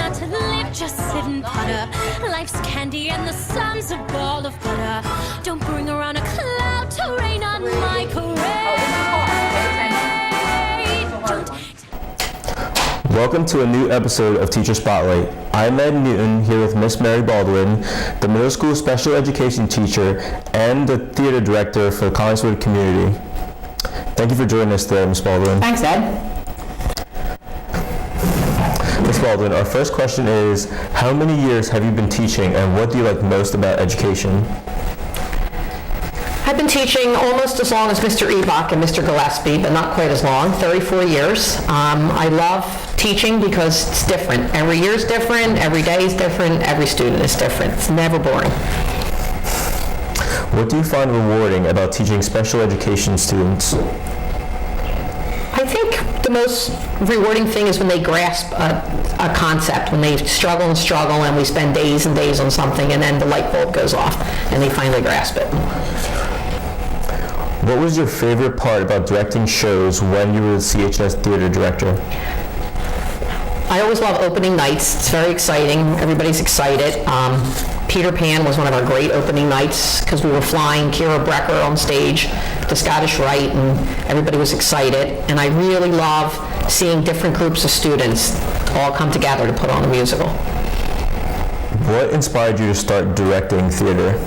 not to live, just sit and putter. Life's candy and the sun's a ball of butter. Don't bring around a cloud to rain on my parade. Don't. Welcome to a new episode of Teacher Spotlight. I'm Ed Newton, here with Miss Mary Baldwin, the middle school special education teacher and the theater director for Collingswood Community. Thank you for joining us today, Miss Baldwin. Thanks, Ed. Miss Baldwin, our first question is, how many years have you been teaching and what do you like most about education? I've been teaching almost as long as Mr. Ebach and Mr. Gillespie, but not quite as long, 34 years. I love teaching because it's different. Every year is different, every day is different, every student is different. It's never boring. What do you find rewarding about teaching special education students? I think the most rewarding thing is when they grasp a concept, when they struggle and we spend days and days on something and then the light bulb goes off and they finally grasp it. What was your favorite part about directing shows when you were the CHS theater director? I always love opening nights. It's very exciting. Everybody's excited. Peter Pan was one of our great opening nights because we were flying Kira Brecker on stage, the Scottish Rite, and everybody was excited. And I really love seeing different groups of students all come together to put on a musical. What inspired you to start directing theater?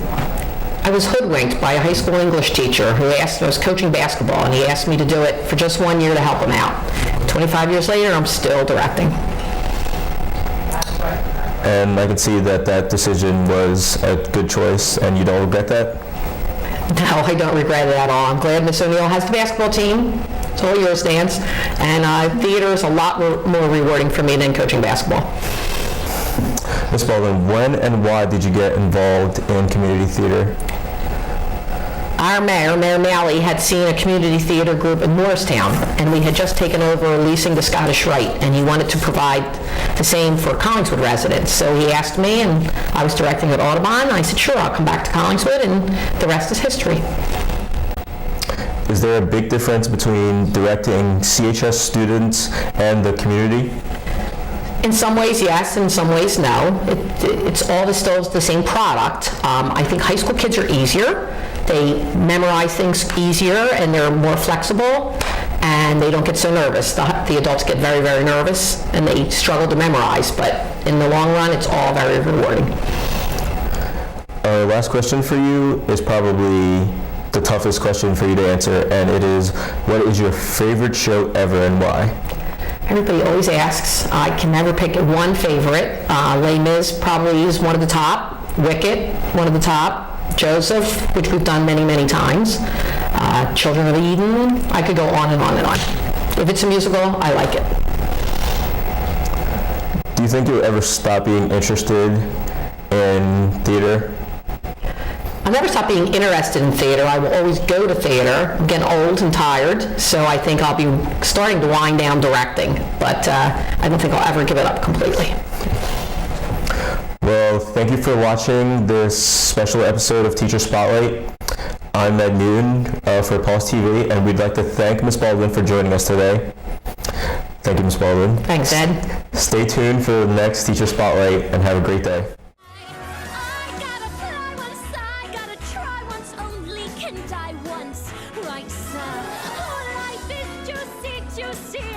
I was hoodwinked by a high school English teacher who I was coaching basketball, and he asked me to do it for just 1 year to help him out. 25 years later, I'm still directing. And I can see that that decision was a good choice, and you don't regret that? No, I don't regret it at all. I'm glad Miss O'Neill has the basketball team. It's all yours, Dan. And theater is a lot more rewarding for me than coaching basketball. Ms. Baldwin, when and why did you get involved in community theater? Our mayor, Mayor Malley, had seen a community theater group in Morristown, and we had just taken over leasing the Scottish Rite, and he wanted to provide the same for Collingswood residents. So he asked me, and I was directing at Audubon, and I said, sure, I'll come back to Collingswood, and the rest is history. Is there a big difference between directing CHS students and the community? In some ways, yes. In some ways, no. It's all still the same product. I think high school kids are easier. They memorize things easier, and they're more flexible, and they don't get so nervous. The adults get very, very nervous, and they struggle to memorize. But in the long run, it's all very rewarding. Our last question for you is probably the toughest question for you to answer, and it is, what is your favorite show ever and why? Everybody always asks. I can never pick one favorite. Les Mis probably is one of the top. Wicked, one of the top. Joseph, which we've done many, many times. Children of Eden. I could go on and on and on. If it's a musical, I like it. Do you think you'll ever stop being interested in theater? I'll never stop being interested in theater. I will always go to theater. I'm getting old and tired, so I think I'll be starting to wind down directing, but I don't think I'll ever give it up completely. Well, thank you for watching this special episode of Teacher Spotlight. I'm Ed Newton for Pulse TV, and we'd like to thank Ms. Baldwin for joining us today. Thank you, Ms. Baldwin. Thanks, Ed. Stay tuned for the next Teacher Spotlight, and have a great day. Can die once, right, sir? Oh, life is juicy, juicy.